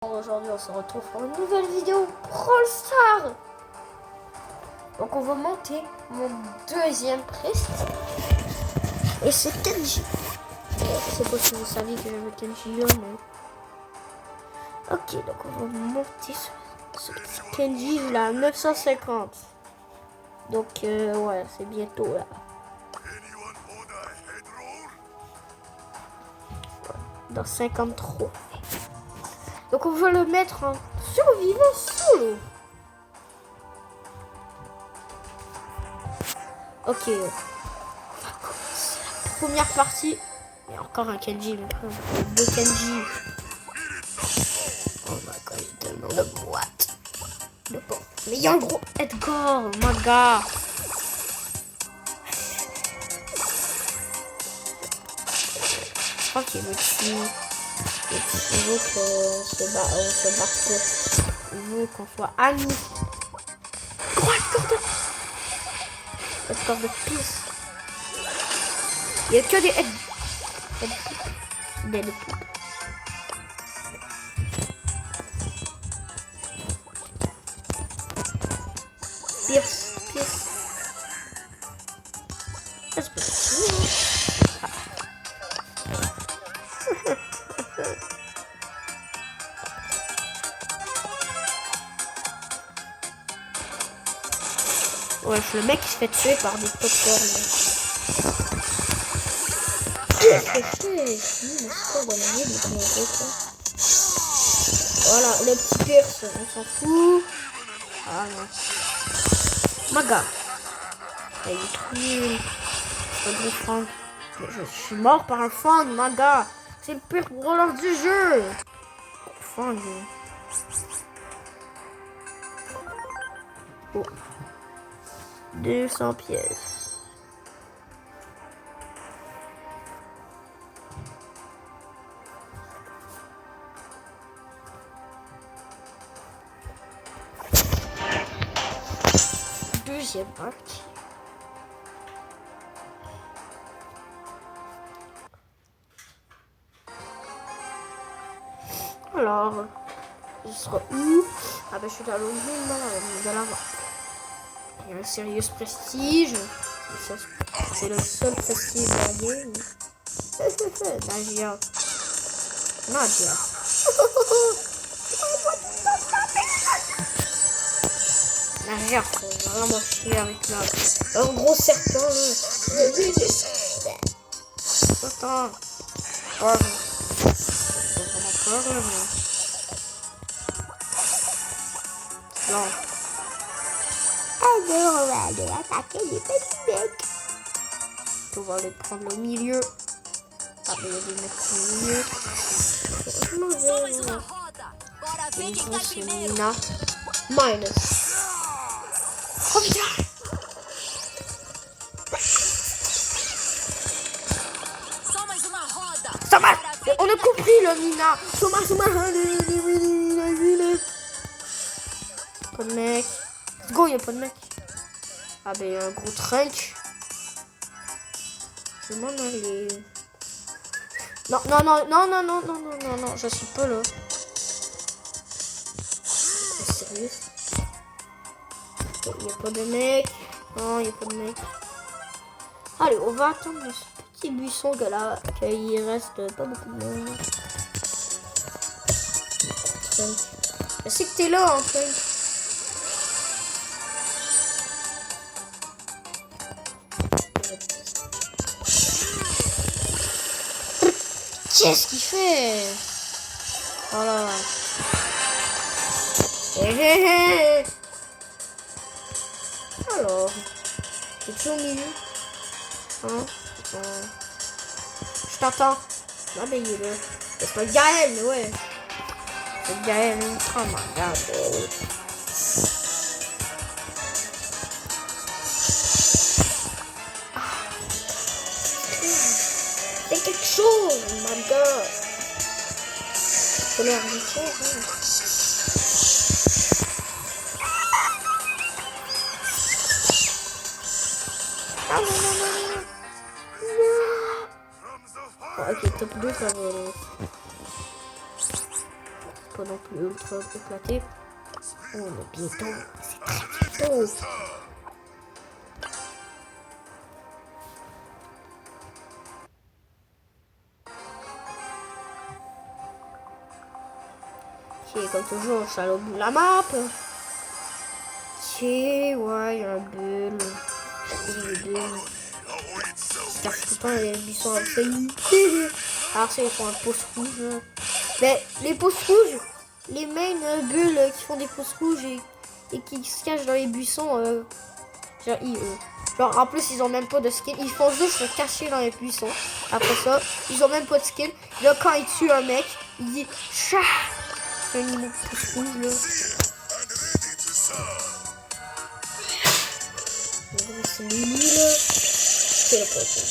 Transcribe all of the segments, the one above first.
Aujourd'hui on se retrouve pour une nouvelle vidéo Brawl Stars. Donc on va monter mon deuxième prestige. Et c'est Kenji. Je sais pas si vous savez que j'avais Kenji là, mais... Ok, donc on va monter ce petit Kenji, il a 950. Donc ouais, c'est bientôt là. Dans 53. Donc on va le mettre en survivant solo. Ok. Première partie. Il y a encore un Kenji. Deux Kenji. Oh my god, il est tellement de boîte. Mais il y a un gros Edgar. Oh my god. Je crois qu'il veut tuer. Il veut que se batte. Il veut qu'on soit amis. Gros Edgar de pisse. Il n'y a que des Deadpool. Pierce. Ça se peut. Ouais, le mec il se fait tuer par des popcorn. Voilà, le petit Pierce, on s'en fout. Ah non. Maga. Il est trop nul. C'est un gros fan. Je suis mort par un fan, Maga. C'est le pire brawler du jeu. Fan. Oh. 200 pièces. Deuxième partie. Alors, je serai où? Ah ben je suis dans le de la vente. Il y a un sérieux prestige. C'est le seul prestige de la game. Nadia. Nadia, faut vraiment chier avec la... Un gros serpent là. Attends. Oh, j'ai vraiment peur là, mais... Non. Alors, on va aller attaquer les petits mecs. On va les prendre au milieu. Ah, mais il y a des mecs au milieu. Une grosse Mina. Minus. Oh putain! Soma! On a compris le Mina! Soma! Pas de mec. Let's go, y'a pas de mec. Ah ben un gros trunk. Je m'en aller. Non, je suis pas là. C'est sérieux? Il n'y a pas de mec. Non, il n'y a pas de mec. Allez, on va attendre ce petit buisson que là, qu'il reste pas beaucoup de monde. Je sais que t'es là, en fait. Qu'est-ce qu'il fait? Voilà. Alors, es-tu au milieu? Hein? Je t'attends. Ah ben il est là. C'est pas Gaël, mais ouais. C'est Gaël. Oh my god. C'est quelque chose, oh my god. C'est l'air de ça, Ah non. Ah, ok, top 2, ça va. pas non plus ultra éclaté. Oh, mais bientôt, c'est très bientôt. Ok, comme toujours, je suis à l'autre bout de la map. Ok, ouais, il y a un bulle. J'espère que tout le temps les buissons avec ça. Alors ça, ils font un pouce rouge. Là. Mais les pouces rouges, les main bulles qui font des pouces rouges et qui se cachent dans les buissons, genre genre en plus ils ont même pas de skin, ils font juste se cacher dans les buissons. Après ça, ils ont même pas de skin. Là quand ils tuent un mec, il dit chat. Un niveau pouce rouge là. C'est Lily là. C'est la prochaine.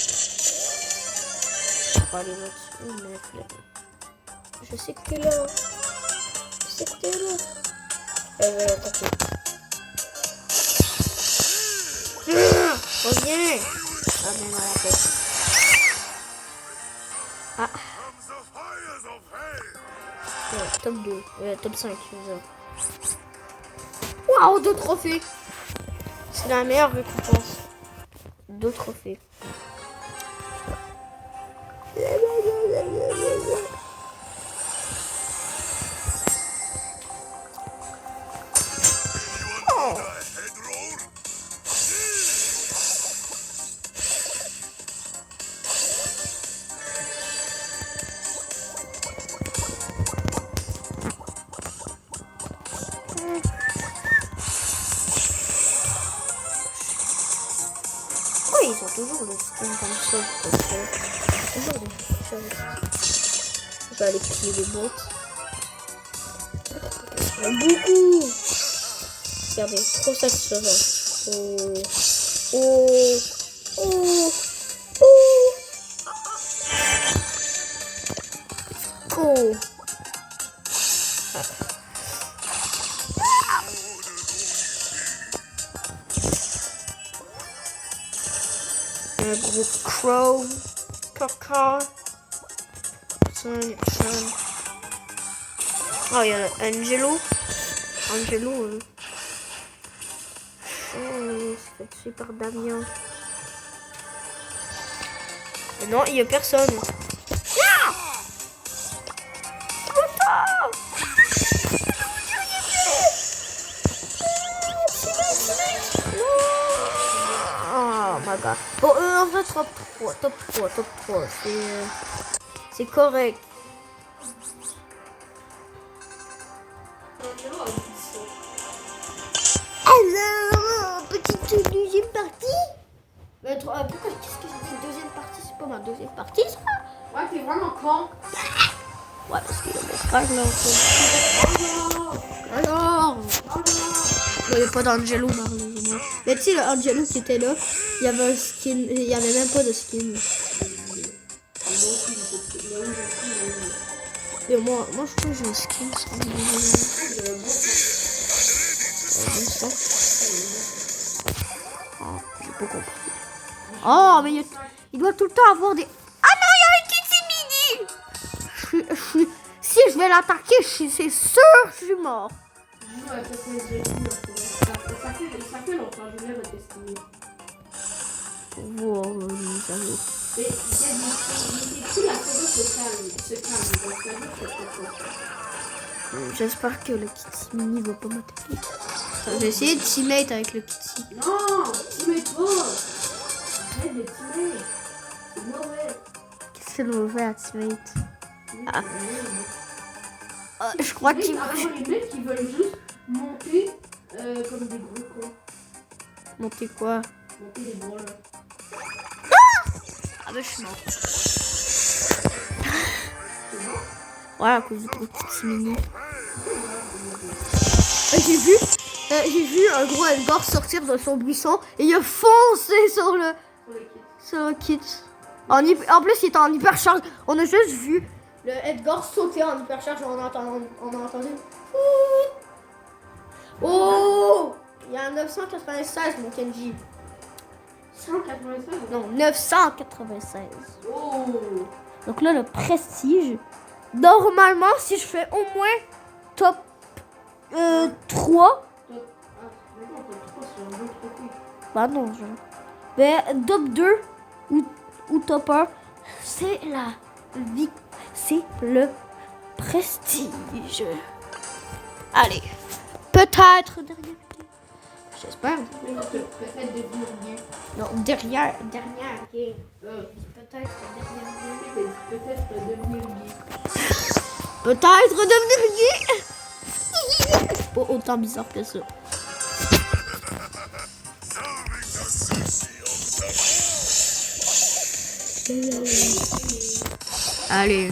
On va aller là-dessus, là. Je sais que t'es là. Je sais que t'es là. Elle va l'attaquer. Reviens. Ah, même à la tête. Ah. Ouais, top 2. Top 5. Waouh, 2 trophées. C'est la meilleure récompense. 2 trophées. Ils ont toujours le skin comme ça. Toujours des choses. Je vais aller piller les bots. Il y en a beaucoup. Regardez, trop satisfaisant. Oh. Oh. Oh. Oh. Oh. Un gros crow, caca, oh, il y a Angelo. Angelo, oh, c'est fait tuer par Damien. Mais non, il y a personne. Ah! Oh my god. Bon, en vrai, top 3. C'est correct. Alors, petite deuxième partie. Mais pourquoi qu'est-ce que je dis deuxième partie? C'est pas ma deuxième partie, ça. Ouais, t'es vraiment con. Ouais, parce qu'il y a mon frère là. Alors. Il n'y avait pas d'Angelo malheureusement. Mais tu sais, le Angelo qui était là, il y avait un skin, il n'y avait même pas de skin. Et moi je trouve que j'ai un skin. Oh, j'ai pas compris. Oh, mais il doit tout le temps avoir des... Ah non, il y a un Kitty Mini. Si je vais l'attaquer, c'est sûr que je suis mort. Ouais, ça fait longtemps, je voulais retester. Wow, j'avoue. Mais si la photo se calme, donc ça veut que c'est pas. J'espère que le Kitty Mini va pas m'attaquer. Attends, j'ai essayé de teammate avec le Kitty. Non, teammate pas. Arrête de teammate. C'est mauvais. Qu'est-ce que c'est le mauvais à teammate? Ah. Je crois qu'il... Les mecs qui veulent juste monter comme des gros cons. Monter quoi? Monter des gros là. Ah bah je suis mort. Ouais, à cause du gros Kitty Mini. J'ai vu un gros Edgar sortir de son buisson et il a foncé sur le kit. En plus, il était en hypercharge. On a juste vu le Edgar sauter en hypercharge. On a entendu. Oh! Il y a un 996, mon Kenji. 196? Non, 996. Oh! Donc là, le prestige. Normalement, si je fais au moins top 3. Bah non, genre. Mais top 2 ou top 1, c'est la vie, c'est le prestige. Allez, peut-être derrière. J'espère. Peut-être devenir bien. Non, dernière game. Peut-être dernière game. Peut-être devenir bien. Peut-être devenir gay. Pas autant bizarre que ça. Allez.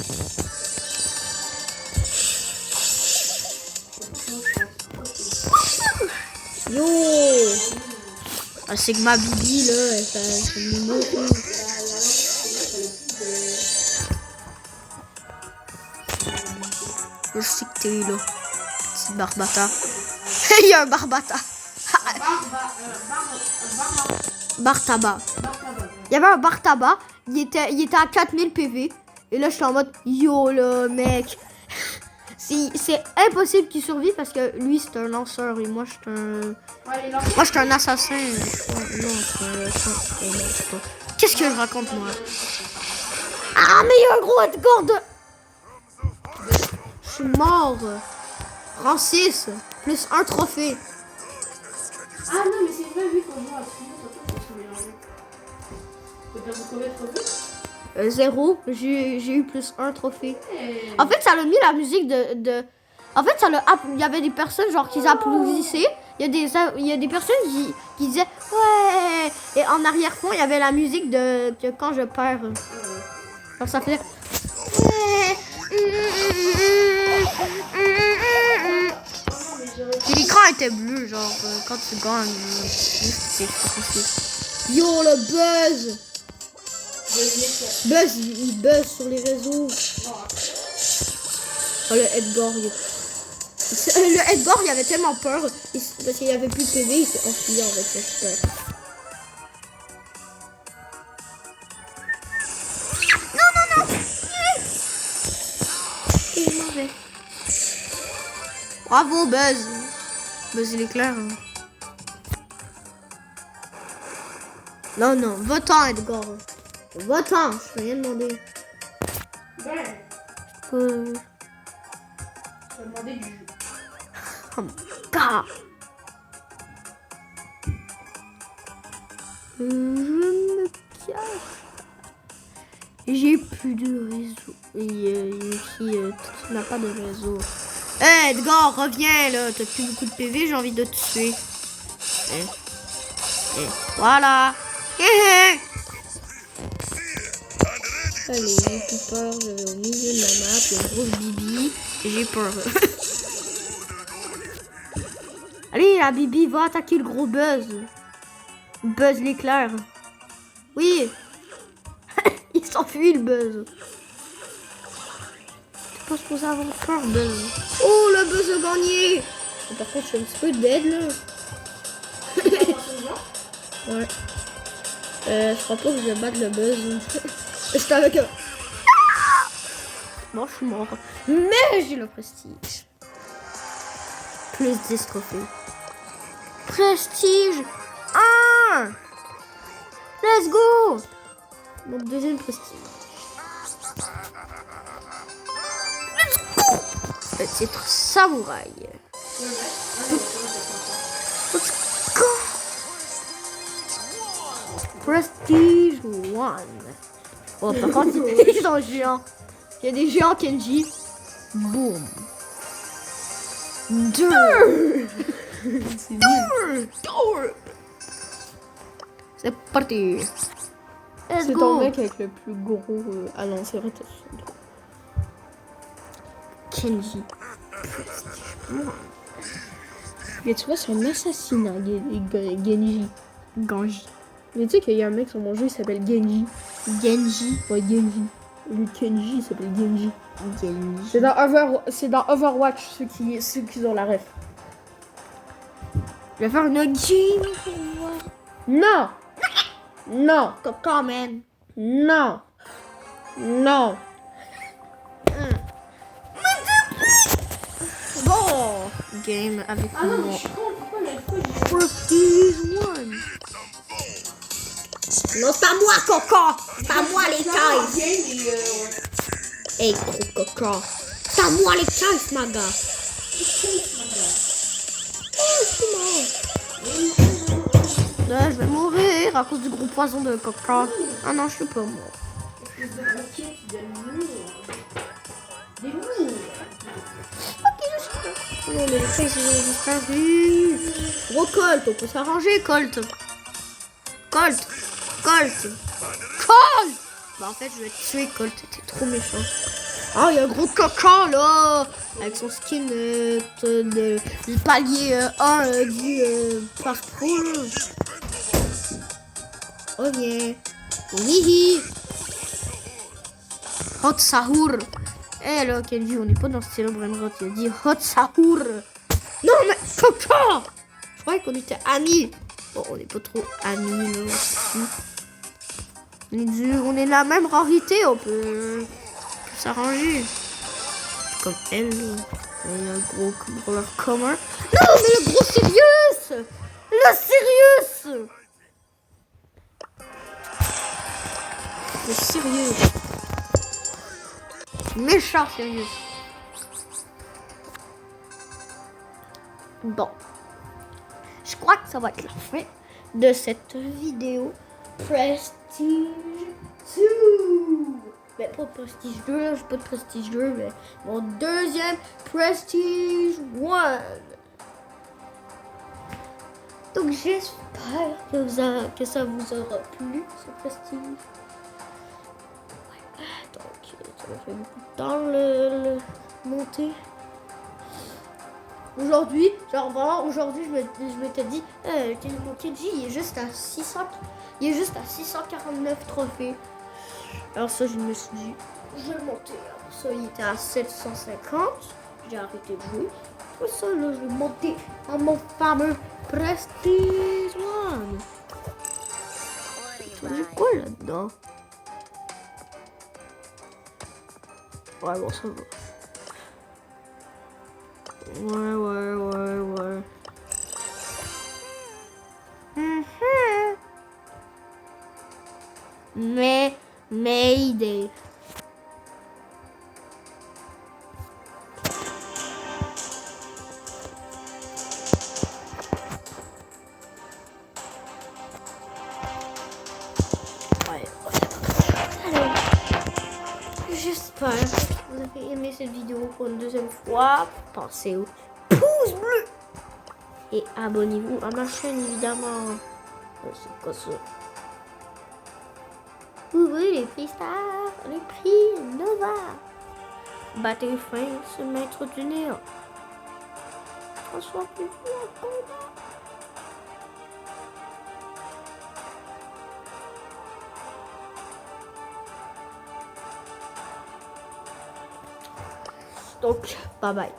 Yo. Ah, c'est que ma bibi là, ça me moque. Je sais que t'es là. Petit barbata. Il y a un barbata. Bar tabac. Il y avait un bar tabac. Il était à 4000 PV. Et là, je suis en mode yo là, mec. C'est impossible qu'il survive parce que lui, c'est un lanceur et moi, je suis un. Moi, je suis un assassin. Non, c'est un. Qu'est-ce que je raconte, moi? Ah, mais il y a un gros Edgar de. Je suis mort. Rang 6. Plus un trophée. Ah non, mais c'est vrai, vu qu'on joue à Trio, ça se mélanger. Tu peux combien de trophées? 0. J'ai eu plus un trophée. En fait, ça a mis la musique de... En fait, il y avait des personnes genre qui applaudissaient. Il y a des personnes qui disaient ouais. Et en arrière-fond, il y avait la musique de quand je perds. Alors ça fait ouais. Et l'écran était bleu, genre quand tu gagnes. Yo, le buzz! Buzz, il buzz sur les réseaux. Oh, le Edgar. Le Edgar, il avait tellement peur. Parce qu'il n'y avait plus de PV, il s'est enfui avec sa super. Non! C'est mauvais. Bravo, Buzz. Buzz, il est clair. Hein. Non, va-t'en, Edgar. Va-t'en, je t'ai rien demandé. Ouais. Je peux demander du jeu. Oh my god. Je me cache. J'ai plus de réseau. Et tu n'as pas de réseau. Hey, Edgar, reviens là. T'as plus beaucoup de PV, j'ai envie de te tuer. Voilà. Allez, j'ai plus peur, je vais au milieu de la map, il y a une grosse bibi, et j'ai peur. Allez, la bibi va attaquer le gros Buzz. Buzz l'éclair. Oui. Il s'enfuit le Buzz. T'es pas supposé avoir peur, Buzz. Oh, le Buzz a gagné. Par contre, je suis un petit peu dead là. Ouais. Je crois pas que je vais battre le Buzz. J'étais avec eux. Bon, je suis mort. Mais j'ai le prestige. Plus 10 trophées. Prestige 1. Let's go. Mon deuxième prestige. Let's go. Le titre samouraï. Let's go. Prestige 1. Oh, par contre, ils sont géants. Il y a des géants Kenji. Boum. 2. C'est nul. C'est parti. C'est ton mec avec le plus gros. Ah non, c'est vrai, Kenji. Mais tu vois, c'est un assassinat, Genji. Ganji. Mais tu sais qu'il y a un mec sur mon jeu, il s'appelle Genji. Genji. Ouais, Genji. Le Kenji, il s'appelle Genji. Genji. C'est dans Overwatch, ceux qui ont la ref. Je vais faire une game pour voir. Non! Non! Coca, man. Non! Non! Bon, game avec Ah non, mais moi. je suis con, pourquoi la fois j'ai. Prestige One. Non, c'est pas moi, Coco. C'est pas moi les caisses. Game et Hey, gros Coco. C'est pas moi les caisses, ma gars. Là, je vais mourir à cause du gros poison de Coco. Ah non, je suis pas mort. espèce de roquette qui donne des murs. Non, mais les caisses, ils ont disparu. Gros Colt, on peut s'arranger, Colt. Colt. Bah en fait, je vais tuer Colt, t'es trop méchant. Ah, il y a un gros Coco là, avec son skin de palier 1 du Parc Pro. Oh yeah. Oui. Hot Sahur. Eh là, Kenji, on n'est pas dans ce style Brainrot, il a dit Hot Sahur. Non mais Coco. Je croyais qu'on était amis. Bon, on n'est pas trop amis là. On est la même rarité, on peut s'arranger. Comme elle, elle a un gros brawler commun. Non, mais le gros Sirius. Le Sirius. Méchant Sirius. Bon. Je crois que ça va être la fin de cette vidéo. Prestige 2. Mais pas Prestige 2, là, j'ai pas de Prestige 2, mais mon deuxième Prestige 1. Donc j'espère que ça vous aura plu, ce Prestige. Ouais. Donc ça m'a fait beaucoup de temps le monter. Aujourd'hui, genre vraiment, aujourd'hui, je m'étais dit, mon Kenji, il est juste à 649 trophées. Alors ça, je me suis dit, je vais le monter. Alors ça, il était à 750. J'ai arrêté de jouer. Pour ça, là, je vais monter à mon fameux Prestige 1. J'ai quoi là-dedans? Ouais, bon, ça va. Ouais. Mayday. Alors, j'espère que vous avez aimé cette vidéo pour une deuxième fois. Pensez au pouce bleu et abonnez-vous à ma chaîne évidemment. C'est quoi ça? Ouvrez les freestyles, les prix Nova. Battez fin, ce maître du néant. Transformez-vous en combat. Donc, bye bye.